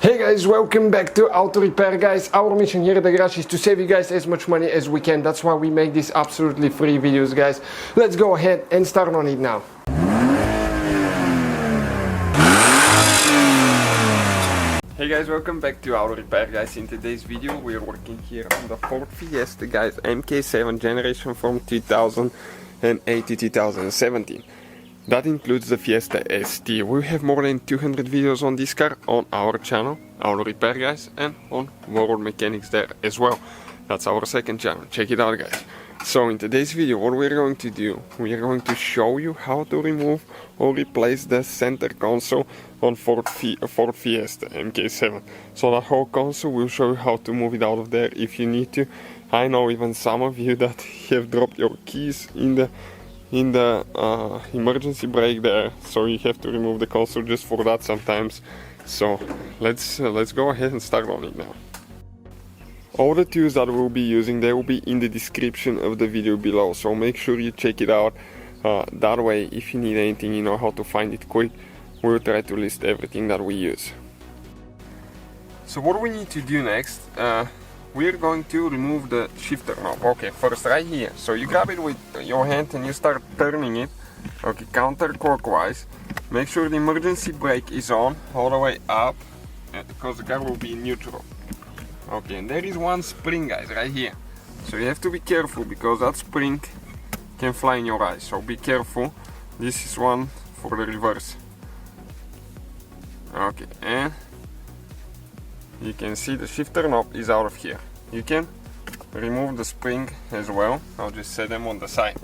Hey guys, welcome back to Auto Repair guys. Our mission here at the garage is to save you guys as much money as we can. That's why we make these absolutely free videos guys. Let's go ahead and start on it now. Hey guys, welcome back to Auto Repair guys. In today's video we are working here on the Ford Fiesta guys, MK7 generation from 2008 to 2017. That includes the Fiesta ST. We have more than 200 videos on this car on our channel, Auto Repair guys, and on World Mechanics there as well. That's our second channel, check it out guys. So in today's video what we're going to do, we are going to show you how to remove or replace the center console on Ford Fiesta MK7. So that whole console, we'll show you how to move it out of there if you need to. I know even some of you that have dropped your keys in the emergency brake there, so you have to remove the console just for that sometimes. So let's go ahead and start on it now. All the tools that we'll be using, they will be in the description of the video below, so make sure you check it out. That way if you need anything, you know how to find it quick. We'll try to list everything that we use. So what we need to do next, we're going to remove the shifter knob. Okay, first right here. So you grab it with your hand and you start turning it, okay, counterclockwise. Make sure the emergency brake is on all the way up, because the car will be in neutral. Okay, and there is one spring guys right here. So you have to be careful because that spring can fly in your eyes. So be careful. This is one for the reverse. Okay, and you can see the shifter knob is out of here. You can remove the spring as well. I'll just set them on the side.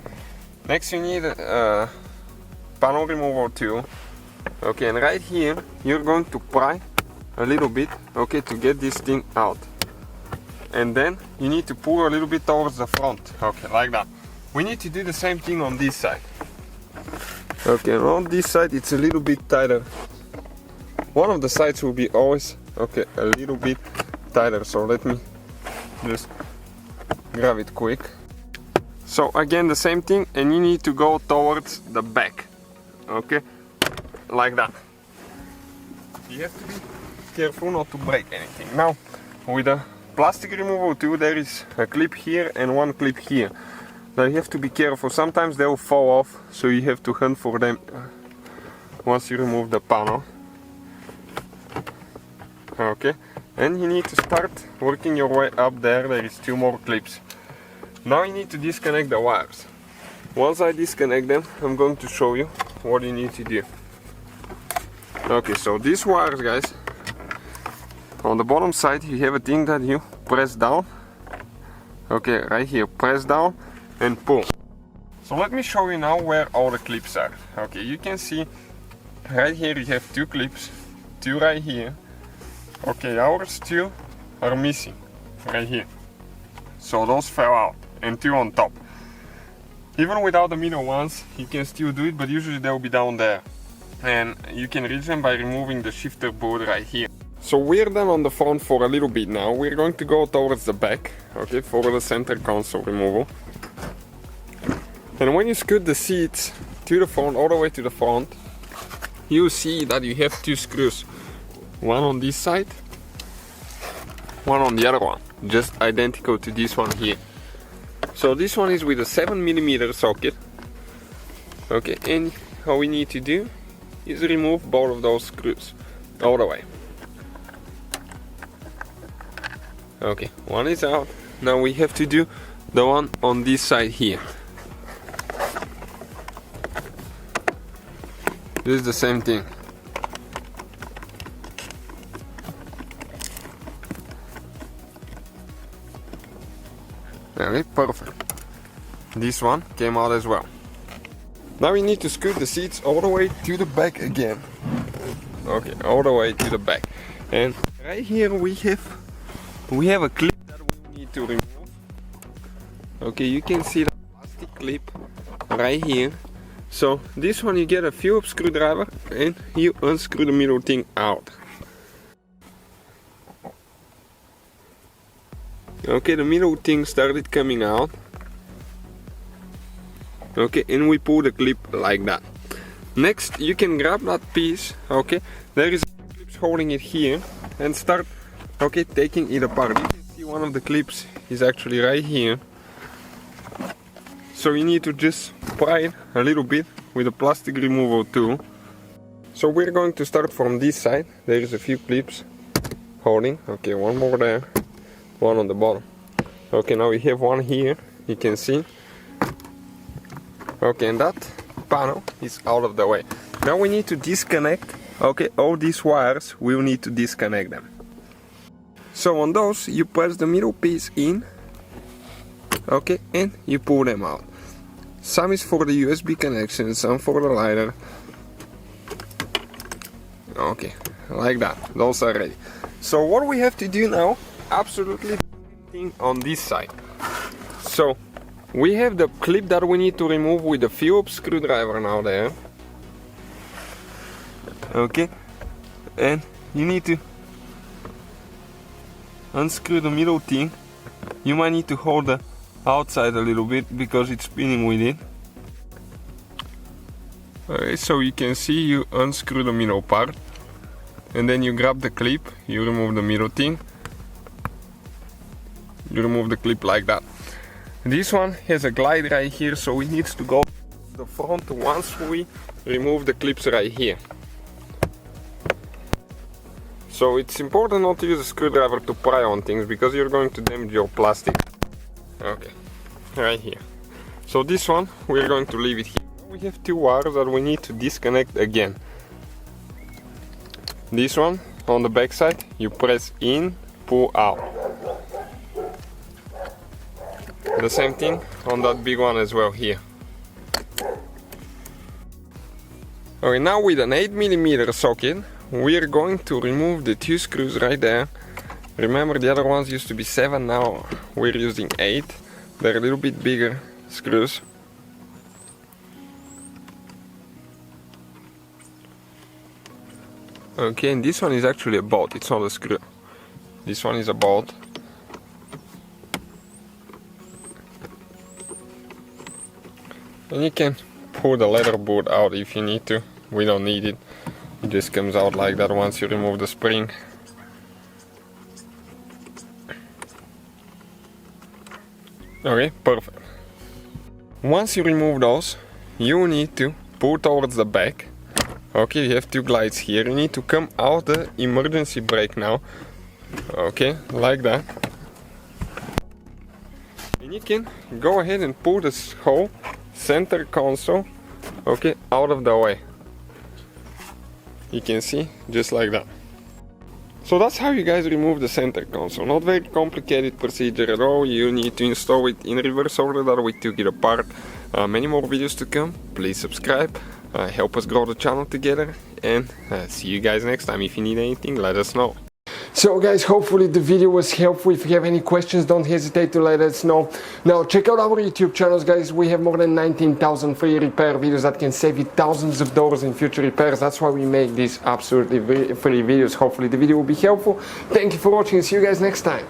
Next you need a panel removal tool. Okay, and right here you're going to pry a little bit, okay, to get this thing out. And then you need to pull a little bit towards the front, okay, like that. We need to do the same thing on this side. Okay, and on this side it's a little bit tighter. One of the sides will be always, okay, a little bit tighter, so let me just grab it quick. So again the same thing, and you need to go towards the back, okay, like that. You have to be careful not to break anything. Now with the plastic removal tool there is a clip here and one clip here. Now you have to be careful, sometimes they will fall off, so you have to hunt for them once you remove the panel. Okay, and you need to start working your way up there. There is two more clips. Now you need to disconnect the wires. Once I disconnect them, I'm going to show you what you need to do. Okay, so these wires guys, on the bottom side you have a thing that you press down. Okay, right here, press down and pull. So let me show you now where all the clips are. Okay, you can see right here you have two clips, two right here. Okay, ours two are missing right here, so those fell out, and two on top. Even without the middle ones you can still do it, but usually they'll be down there, and you can reach them by removing the shifter board right here. So we're done on the front for a little bit now. We're going to go towards the back, okay, for the center console removal. And when you scoot the seats to the front, all the way to the front, you see that you have two screws. One on this side, one on the other one, just identical to this one here. So this one is with a 7mm socket. Okay, and all we need to do is remove both of those screws all the way. Okay, one is out. Now we have to do the one on this side here. This is the same thing. Okay, perfect. This one came out as well. Now we need to scoot the seats all the way to the back again. Okay, all the way to the back. And right here we have a clip that we need to remove. Okay, you can see the plastic clip right here. So this one you get a Phillips screwdriver and you unscrew the middle thing out. Okay, the middle thing started coming out. Okay, and we pull the clip like that. Next, you can grab that piece. Okay, there is clips holding it here and start, okay, taking it apart. You can see one of the clips is actually right here. So you need to just pry it a little bit with a plastic removal tool. So we're going to start from this side. There is a few clips holding. Okay, one more there, one on the bottom. Okay, now we have one here, you can see. Okay, and that panel is out of the way. Now we need to disconnect, okay, all these wires, we'll need to disconnect them. So on those, you press the middle piece in, okay, and you pull them out. Some is for the USB connection, some for the lighter. Okay, like that, those are ready. So what we have to do now, absolutely thing on this side. So we have the clip that we need to remove with the Phillips screwdriver now there. Okay, and you need to unscrew the middle thing. You might need to hold the outside a little bit because it's spinning with it. Okay, so you can see you unscrew the middle part and then you grab the clip, you remove the middle thing, you remove the clip like that. This one has a glide right here, so it needs to go to the front once we remove the clips right here. So it's important not to use a screwdriver to pry on things because you're going to damage your plastic. Okay, right here. So this one, we're going to leave it here. We have two wires that we need to disconnect again. This one, on the back side, you press in, pull out. The same thing on that big one as well here. Okay, now with an 8mm socket, we're going to remove the two screws right there. Remember, the other ones used to be 7, now we're using 8. They're a little bit bigger screws. Okay, and this one is actually a bolt, it's not a screw. This one is a bolt. And you can pull the leather board out if you need to. We don't need it. It just comes out like that once you remove the spring. Okay, perfect. Once you remove those, you need to pull towards the back. Okay, you have two glides here. You need to come out the emergency brake now. Okay, like that. And you can go ahead and pull this whole center console, okay, out of the way. You can see, just like that. So that's how you guys remove the center console. Not very complicated procedure at all. You need to install it in reverse order that we took it apart. Many more videos to come. Please subscribe. Help us grow the channel together. And see you guys next time. If you need anything, let us know. So guys, hopefully the video was helpful. If you have any questions, don't hesitate to let us know. Now check out our YouTube channels, guys. We have more than 19,000 free repair videos that can save you thousands of dollars in future repairs. That's why we make these absolutely free videos. Hopefully the video will be helpful. Thank you for watching. See you guys next time.